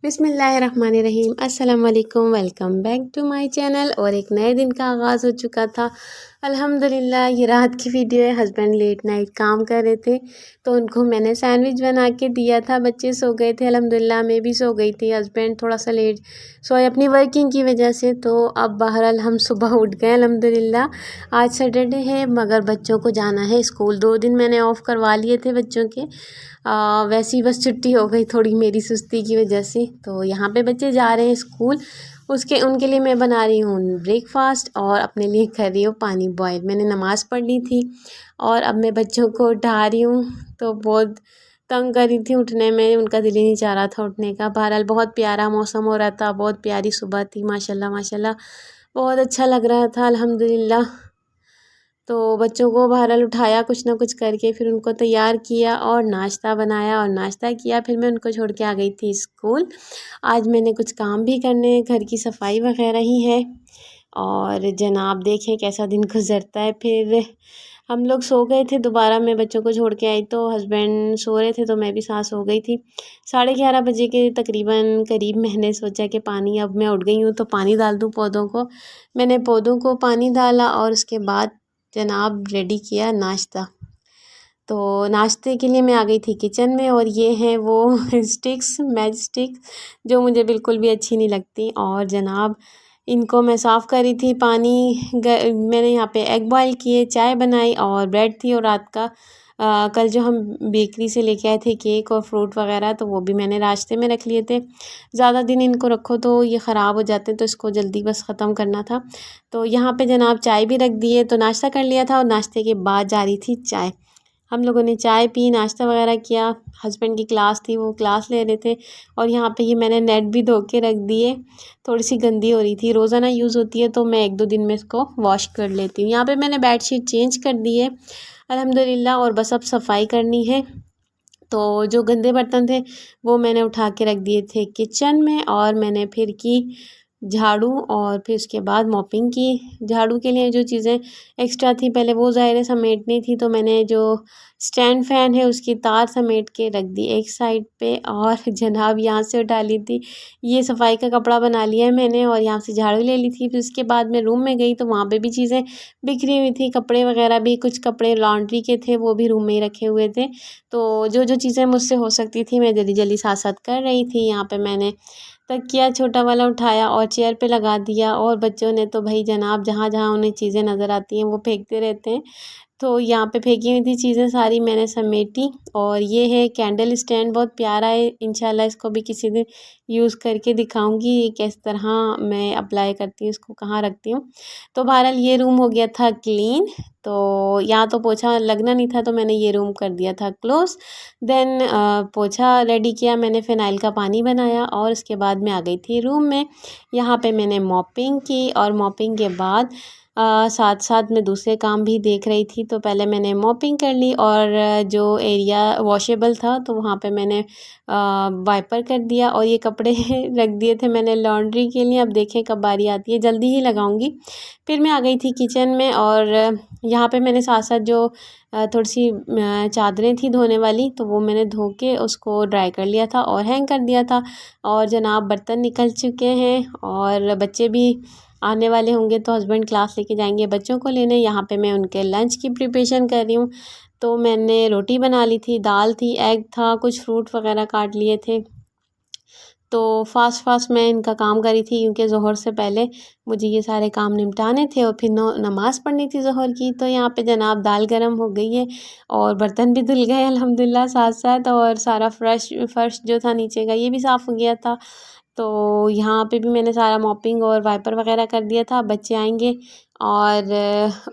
बिस्मिल्लाहिर्रहमानिर्रहीम अस्सलाम वालेकुम। Welcome back to my channel. और एक नए दिन का आगाज़ हो चुका था अल्हम्दुलिल्लाह। ये रात की वीडियो है। हस्बैंड लेट नाइट काम कर रहे थे तो उनको मैंने सैंडविच बना के दिया था। बच्चे सो गए थे अल्हम्दुलिल्लाह, मैं भी सो गई थी। हस्बैंड थोड़ा सा लेट सोए अपनी वर्किंग की वजह से। तो अब बहरहाल हम सुबह उठ गए अल्हम्दुलिल्लाह। आज सैटरडे है मगर बच्चों को जाना है स्कूल। 2 दिन मैंने ऑफ़ करवा लिए थे बच्चों के। वैसे ही बस छुट्टी हो गई थोड़ी मेरी सुस्ती की वजह से। तो यहाँ पे बच्चे जा रहे हैं स्कूल, उसके उनके लिए मैं बना रही हूँ ब्रेकफास्ट और अपने लिए कर रही हूँ पानी बॉयल। मैंने नमाज़ पढ़ ली थी और अब मैं बच्चों को उठा रही हूँ। तो बहुत तंग कर रही थी उठने में, उनका दिल ही नहीं चाह रहा था उठने का। बहरहाल बहुत प्यारा मौसम हो रहा था, बहुत प्यारी सुबह थी माशाल्लाह माशाल्लाह, बहुत अच्छा लग रहा था अल्हम्दुलिल्लाह। तो बच्चों को बहरहाल उठाया कुछ ना कुछ करके, फिर उनको तैयार किया और नाश्ता बनाया और नाश्ता किया। फिर मैं उनको छोड़ के आ गई थी स्कूल। आज मैंने कुछ काम भी करने हैं, घर की सफाई वगैरह ही है। और जनाब देखें कैसा दिन गुजरता है। फिर हम लोग सो गए थे, दोबारा मैं बच्चों को छोड़ के आई तो हस्बैंड सो रहे थे तो मैं भी साथ सो गई थी। 11:30 बजे के तकरीबन करीब मैंने सोचा कि पानी, अब मैं उठ गई हूँ तो पानी डाल दूँ पौधों को। मैंने पौधों को पानी डाला और उसके बाद जनाब रेडी किया नाश्ता। तो नाश्ते के लिए मैं आ गई थी किचन में और ये हैं वो स्टिक्स, मैच स्टिक्स, जो मुझे बिल्कुल भी अच्छी नहीं लगती। और जनाब इनको मैं साफ़ कर रही थी। मैंने यहाँ पे एग बॉयल किए, चाय बनाई और ब्रेड थी। और रात का कल जो हम बेकरी से लेके आए थे केक और फ्रूट वगैरह, तो वो भी मैंने रास्ते में रख लिए थे। ज़्यादा दिन इनको रखो तो ये ख़राब हो जाते हैं, तो इसको जल्दी बस ख़त्म करना था। तो यहाँ पे जनाब चाय भी रख दी है। तो नाश्ता कर लिया था और नाश्ते के बाद जा रही थी चाय। हम लोगों ने चाय पी, नाश्ता वगैरह किया। हस्बैंड की क्लास थी, वो क्लास ले रहे थे। और यहाँ पे ये मैंने नेट भी धो के रख दिए, थोड़ी सी गंदी हो रही थी। रोज़ाना यूज़ होती है तो मैं 1-2 दिन में इसको वॉश कर लेती हूँ। यहाँ पे मैंने बेडशीट चेंज कर दी है अल्हम्दुलिल्लाह। और बस अब सफाई करनी है। तो जो गंदे बर्तन थे वो मैंने उठा के रख दिए थे किचन में। और मैंने फिर की झाड़ू और फिर उसके बाद मॉपिंग की। झाड़ू के लिए जो चीज़ें एक्स्ट्रा थी पहले वो ज़ाहिर है समेटनी थी, तो मैंने जो स्टैंड फ़ैन है उसकी तार समेट के रख दी एक साइड पे। और जनाब यहाँ से उठा ली थी, ये सफाई का कपड़ा बना लिया है मैंने और यहाँ से झाड़ू ले ली थी। फिर उसके बाद मैं रूम में गई तो वहाँ पे भी चीज़ें बिखरी हुई थी, कपड़े वगैरह भी, कुछ कपड़े लॉन्ड्री के थे वो भी रूम में ही रखे हुए थे। तो जो जो चीज़ें मुझसे हो सकती थी मैं जल्दी जल्दी साथ साथ कर रही थी। यहाँ पे मैंने तकिया छोटा वाला उठाया और चेयर पे लगा दिया। और बच्चों ने तो भाई जनाब जहाँ जहाँ उन्हें चीज़ें नज़र आती हैं वो फेंकते रहते हैं। तो यहाँ पे फेंकी हुई थी चीज़ें सारी मैंने समेटी। और ये है कैंडल स्टैंड, बहुत प्यारा है। इंशाल्लाह इसको भी किसी दिन यूज़ करके दिखाऊंगी ये किस तरह मैं अप्लाई करती हूँ, इसको कहाँ रखती हूँ। तो बहरहाल ये रूम हो गया था क्लीन। तो यहाँ तो पोछा लगना नहीं था तो मैंने ये रूम कर दिया था क्लोज़। देन पोछा रेडी किया मैंने, फ़िनाइल का पानी बनाया और उसके बाद मैं आ गई थी रूम में। यहाँ पे मैंने मॉपिंग की और मॉपिंग के बाद साथ साथ मैं दूसरे काम भी देख रही थी। तो पहले मैंने मॉपिंग कर ली और जो एरिया वॉशेबल था तो वहाँ पे मैंने वाइपर कर दिया और ये कपड़े रख दिए थे मैंने लॉन्ड्री के लिए। अब देखें कब बारी आती है, जल्दी ही लगाऊंगी। फिर मैं आ गई थी किचन में और यहाँ पे मैंने साथ साथ जो थोड़ी सी चादरें थी धोने वाली तो वो मैंने धो के उसको ड्राई कर लिया था और हैंग कर दिया था। और जनाब बर्तन निकल चुके हैं और बच्चे भी आने वाले होंगे तो हस्बैंड क्लास लेके जाएंगे बच्चों को लेने। यहाँ पे मैं उनके लंच की प्रिपरेशन कर रही हूँ। तो मैंने रोटी बना ली थी, दाल थी, एग था, कुछ फ्रूट वगैरह काट लिए थे। तो फास्ट फास्ट मैं इनका काम करी थी क्योंकि ज़ोहर से पहले मुझे ये सारे काम निपटाने थे और फिर नमाज़ पढ़नी थी ज़ोहर की। तो यहाँ पे जनाब दाल गरम हो गई है और बर्तन भी धुल गए अल्हम्दुलिल्लाह साथ साथ। और सारा फर्श जो था नीचे का ये भी साफ़ हो गया था। तो यहाँ पे भी मैंने सारा मॉपिंग और वाइपर वगैरह कर दिया था। बच्चे आएंगे और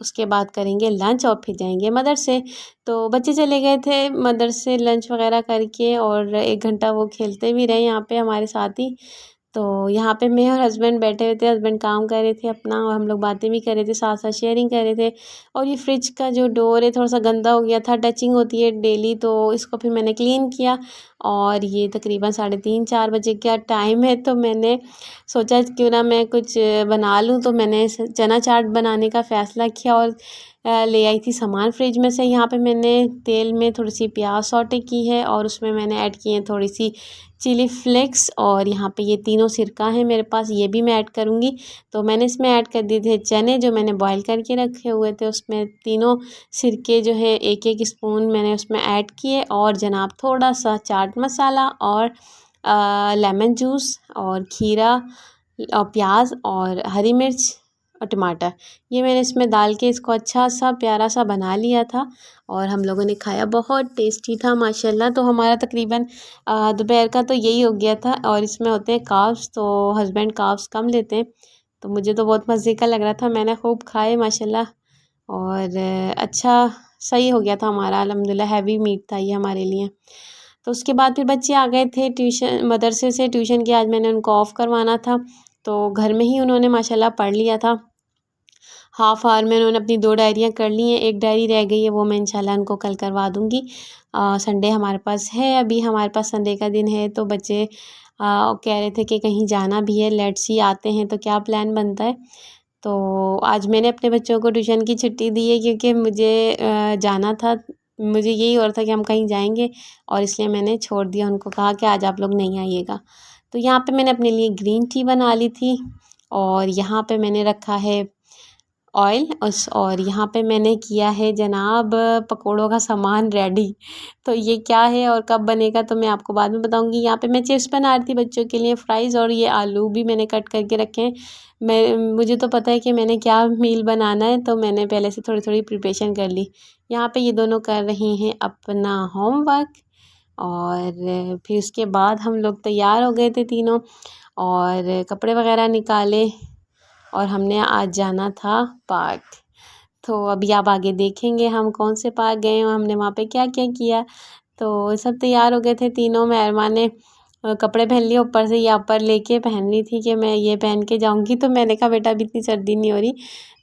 उसके बाद करेंगे लंच और फिर जाएंगे मदरसे। तो बच्चे चले गए थे मदरसे लंच वगैरह करके और 1 घंटा वो खेलते भी रहे यहाँ पे हमारे साथ ही। तो यहाँ पे मैं और हस्बैंड बैठे हुए थे, हस्बैंड काम कर रहे थे अपना और हम लोग बातें भी कर रहे थे, साथ साथ शेयरिंग कर रहे थे। और ये फ्रिज का जो डोर है थोड़ा सा गंदा हो गया था, टचिंग होती है डेली, तो इसको फिर मैंने क्लीन किया। और ये तकरीबन 3:30-4 बजे का टाइम है तो मैंने सोचा क्यों ना मैं कुछ बना लूँ। तो मैंने चना चाट बनाने का फ़ैसला किया और ले आई थी सामान फ्रिज में से। यहाँ पे मैंने तेल में थोड़ी सी प्याज सौटे की है और उसमें मैंने ऐड की है थोड़ी सी चिली फ्लेक्स, और यहाँ पे ये तीनों सिरका है मेरे पास, ये भी मैं ऐड करूँगी। तो मैंने इसमें ऐड कर दिए थे चने जो मैंने बॉईल करके रखे हुए थे, उसमें तीनों सिरके जो है एक एक स्पून मैंने उसमें ऐड किए, और जनाब थोड़ा सा चाट मसाला और लेमन जूस और खीरा और प्याज और हरी मिर्च और टमाटर, ये मैंने इसमें डाल के इसको अच्छा सा प्यारा सा बना लिया था। और हम लोगों ने खाया, बहुत टेस्टी था माशाल्लाह। तो हमारा तकरीबन दोपहर का तो यही हो गया था। और इसमें होते हैं कार्ब्स, तो हस्बैंड कार्ब्स कम लेते हैं, तो मुझे तो बहुत मज़े का लग रहा था, मैंने खूब खाए माशाल्लाह। और अच्छा सही हो गया था हमारा, अल्हम्दुलिल्लाह। हैवी मीट था ये हमारे लिए। तो उसके बाद फिर बच्चे आ गए थे ट्यूशन, मदरसे से ट्यूशन की, आज मैंने उनको ऑफ़ करवाना था, तो घर में ही उन्होंने माशाल्लाह पढ़ लिया था। हाफ़ आवर में उन्होंने अपनी 2 डायरियाँ कर ली हैं, 1 डायरी रह गई है, वो मैं इंशाल्लाह उनको कल करवा दूँगी। संडे हमारे पास है, अभी हमारे पास संडे का दिन है, तो बच्चे कह रहे थे कि कहीं जाना भी है, लेट्स सी आते हैं तो क्या प्लान बनता है। तो आज मैंने अपने बच्चों को ट्यूशन की छुट्टी दी है, क्योंकि मुझे जाना था, मुझे यही हो रहा था कि हम कहीं जाएंगे, और इसलिए मैंने छोड़ दिया, उनको कहा कि आज आप लोग नहीं आइएगा। तो यहाँ पे मैंने अपने लिए ग्रीन टी बना ली थी, और यहाँ पे मैंने रखा है ऑयल और यहाँ पे मैंने किया है जनाब पकोड़ों का सामान रेडी। तो ये क्या है और कब बनेगा तो मैं आपको बाद में बताऊंगी। यहाँ पे मैं चिप्स बना रही थी बच्चों के लिए, फ्राइज़, और ये आलू भी मैंने कट करके रखे हैं। मुझे तो पता है कि मैंने क्या मील बनाना है, तो मैंने पहले से थोड़ी थोड़ी प्रिपरेशन कर ली। यहाँ पे ये दोनों कर रही हैं अपना होमवर्क, और फिर उसके बाद हम लोग तैयार हो गए थे तीनों, और कपड़े वगैरह निकाले, और हमने आज जाना था पार्क। तो अभी आप आगे देखेंगे हम कौन से पार्क गए और हमने वहाँ पे क्या क्या किया। तो सब तैयार हो गए थे तीनों, मेहरमा ने कपड़े पहन लिए, ऊपर से ये अपर लेके पहन रही थी कि मैं ये पहन के जाऊँगी, तो मैंने कहा बेटा अभी इतनी सर्दी नहीं हो रही,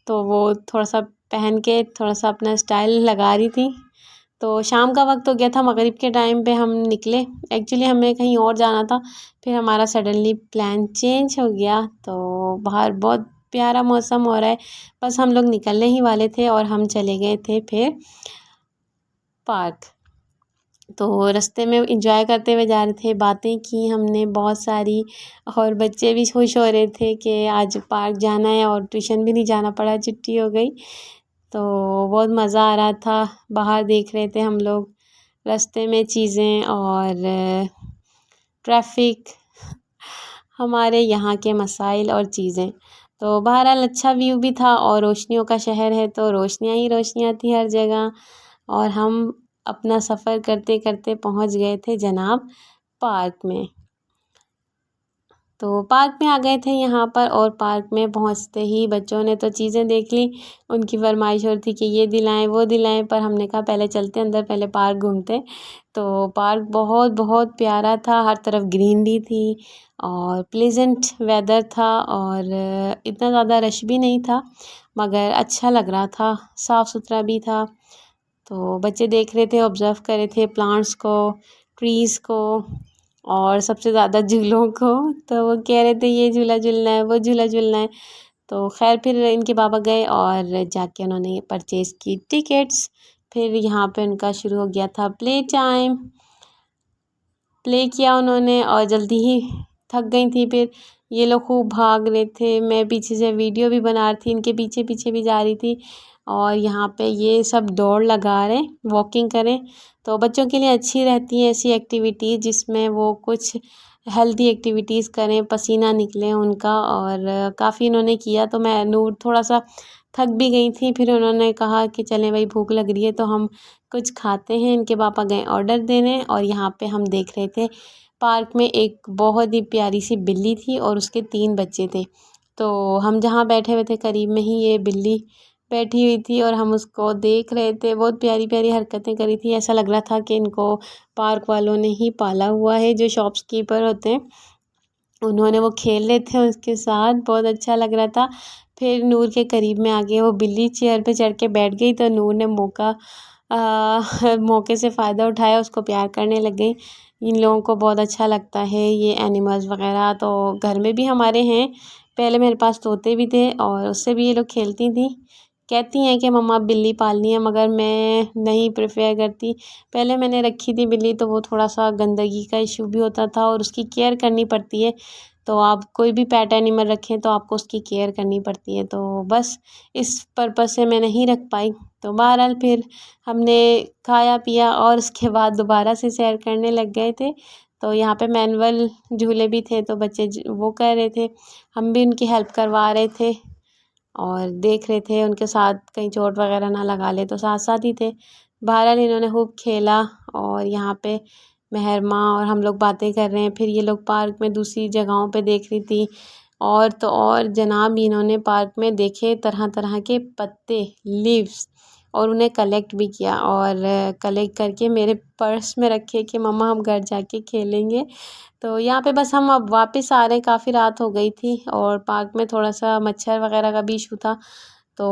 तो वो थोड़ा सा पहन के थोड़ा सा अपना स्टाइल लगा रही थी। तो शाम का वक्त हो गया था, मगरिब के टाइम पे हम निकले, एक्चुअली हमें कहीं और जाना था, फिर हमारा सडनली प्लान चेंज हो गया। तो बाहर बहुत प्यारा मौसम हो रहा है, बस हम लोग निकलने ही वाले थे और हम चले गए थे फिर पार्क। तो रास्ते में एंजॉय करते हुए जा रहे थे, बातें की हमने बहुत सारी, और बच्चे भी खुश हो रहे थे कि आज पार्क जाना है और ट्यूशन भी नहीं जाना पड़ा, छुट्टी हो गई। तो बहुत मज़ा आ रहा था, बाहर देख रहे थे हम लोग रास्ते में चीज़ें और ट्रैफिक, हमारे यहाँ के मसाइल और चीज़ें। तो बहरहाल अच्छा व्यू भी था, और रोशनियों का शहर है तो रोशनियाँ ही रोशनियाँ थी हर जगह। और हम अपना सफ़र करते करते पहुँच गए थे जनाब पार्क में। तो पार्क में आ गए थे यहाँ पर, और पार्क में पहुँचते ही बच्चों ने तो चीज़ें देख ली, उनकी फरमाइश और थी कि ये दिलाएं वो दिलाएं, पर हमने कहा पहले चलते अंदर, पहले पार्क घूमते। तो पार्क बहुत बहुत प्यारा था, हर तरफ ग्रीनरी थी और प्लेजेंट वेदर था, और इतना ज़्यादा रश भी नहीं था, मगर अच्छा लग रहा था, साफ़ सुथरा भी था। तो बच्चे देख रहे थे, ऑब्ज़र्व कर रहे थे प्लांट्स को, ट्रीज़ को, और सबसे ज़्यादा झूलों को। तो वो कह रहे थे ये झूला झूलना है, वो झूला झूलना है। तो खैर फिर इनके पापा गए और जाके उन्होंने परचेज़ की टिकट्स। फिर यहाँ पे उनका शुरू हो गया था प्ले टाइम, प्ले किया उन्होंने, और जल्दी ही थक गई थी। फिर ये लोग खूब भाग रहे थे, मैं पीछे से वीडियो भी बना रही थी, इनके पीछे पीछे भी जा रही थी। और यहाँ पे ये सब दौड़ लगा रहे, वॉकिंग करें, तो बच्चों के लिए अच्छी रहती है ऐसी एक्टिविटीज़ जिसमें वो कुछ हेल्दी एक्टिविटीज़ करें, पसीना निकले उनका। और काफ़ी इन्होंने किया, तो मैं नूर थोड़ा सा थक भी गई थी। फिर उन्होंने कहा कि चलें भाई भूख लग रही है तो हम कुछ खाते हैं। इनके पापा गए ऑर्डर देने, और यहाँ पे हम देख रहे थे पार्क में एक बहुत ही प्यारी सी बिल्ली थी और उसके 3 बच्चे थे। तो हम जहाँ बैठे हुए थे करीब में ही ये बिल्ली बैठी हुई थी, और हम उसको देख रहे थे, बहुत प्यारी प्यारी हरकतें करी थी। ऐसा लग रहा था कि इनको पार्क वालों ने ही पाला हुआ है, जो शॉप्सकीपर होते हैं उन्होंने, वो खेल रहे थे उसके साथ, बहुत अच्छा लग रहा था। फिर नूर के करीब में आके वो बिल्ली चेयर पे चढ़ के बैठ गई, तो नूर ने मौके से फ़ायदा उठाया, उसको प्यार करने लग गई। इन लोगों को बहुत अच्छा लगता है ये एनिमल्स वगैरह, तो घर में भी हमारे हैं, पहले मेरे पास तोते भी थे और उससे भी ये लोग खेलती थी। कहती हैं कि मम्मा बिल्ली पालनी है, मगर मैं नहीं प्रेफर करती। पहले मैंने रखी थी बिल्ली, तो वो थोड़ा सा गंदगी का इशू भी होता था और उसकी केयर करनी पड़ती है। तो आप कोई भी पेट एनिमल रखें तो आपको उसकी केयर करनी पड़ती है, तो बस इस पर्पज़ से मैं नहीं रख पाई। तो बहरहाल फिर हमने खाया पिया और उसके बाद दोबारा से सैर करने लग गए थे। तो यहाँ पे मैनुअल झूले भी थे, तो बच्चे वो कर रहे थे, हम भी उनकी हेल्प करवा रहे थे और देख रहे थे उनके साथ कहीं चोट वगैरह ना लगा ले, तो साथ साथ ही थे। बहरहाल इन्होंने खूब खेला और यहाँ पे महरमा और हम लोग बातें कर रहे हैं। फिर ये लोग पार्क में दूसरी जगहों पे देख रही थी। और तो और जनाब, इन्होंने पार्क में देखे तरह तरह के पत्ते, लीव्स, और उन्हें कलेक्ट भी किया और कलेक्ट करके मेरे पर्स में रखे कि मम्मा हम घर जाके खेलेंगे। तो यहाँ पे बस हम अब वापस आ रहे हैं, काफ़ी रात हो गई थी और पार्क में थोड़ा सा मच्छर वगैरह का भी इशू था। तो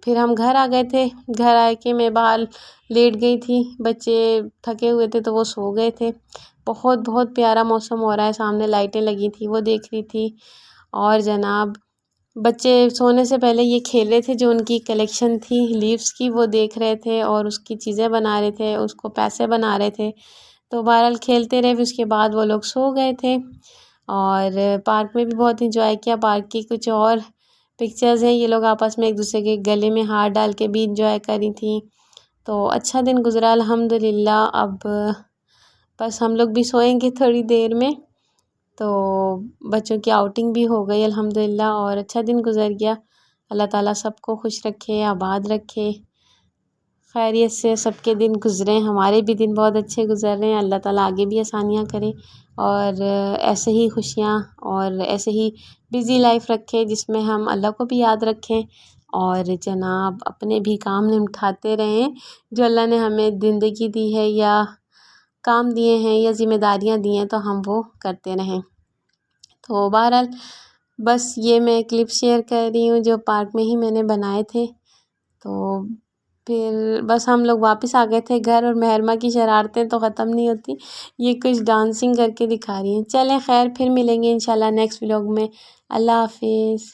फिर हम घर आ गए थे। घर आके मैं बाहर लेट गई थी, बच्चे थके हुए थे तो वो सो गए थे। बहुत बहुत प्यारा मौसम हो रहा है, सामने लाइटें लगी थी वो देख रही थी। और जनाब, बच्चे सोने से पहले ये खेल रहे थे, जो उनकी कलेक्शन थी लीव्स की वो देख रहे थे और उसकी चीज़ें बना रहे थे, उसको पैसे बना रहे थे। तो बहरहाल खेलते रहे, फिर उसके बाद वो लोग सो गए थे। और पार्क में भी बहुत इंजॉय किया। पार्क की कुछ और पिक्चर्स हैं, ये लोग आपस में एक दूसरे के गले में हाथ डाल के भी इंजॉय करी थी। तो अच्छा दिन गुजरा अल्हम्दुलिल्लाह। अब बस हम लोग भी सोएंगे थोड़ी देर में। तो बच्चों की आउटिंग भी हो गई अल्हम्दुलिल्लाह और अच्छा दिन गुजर गया। अल्लाह ताला सबको खुश रखे, आबाद रखे, खैरियत से सबके दिन गुजरें। हमारे भी दिन बहुत अच्छे गुजर रहे हैं, अल्लाह ताला आगे भी आसानियाँ करे और ऐसे ही खुशियाँ और ऐसे ही बिज़ी लाइफ रखे जिसमें हम अल्लाह को भी याद रखें और जनाब अपने भी काम निपटाते रहें जो अल्लाह ने हमें ज़िंदगी दी है या काम दिए हैं या ज़िम्मेदारियाँ दी हैं, तो हम वो करते रहें। तो बहरहाल बस ये मैं क्लिप शेयर कर रही हूँ जो पार्क में ही मैंने बनाए थे। तो फिर बस हम लोग वापस आ गए थे घर और महरमा की शरारतें तो ख़त्म नहीं होती, ये कुछ डांसिंग करके दिखा रही हैं। चलें खैर, फिर मिलेंगे इंशाल्लाह नेक्स्ट व्लॉग में। अल्लाह हाफिज़।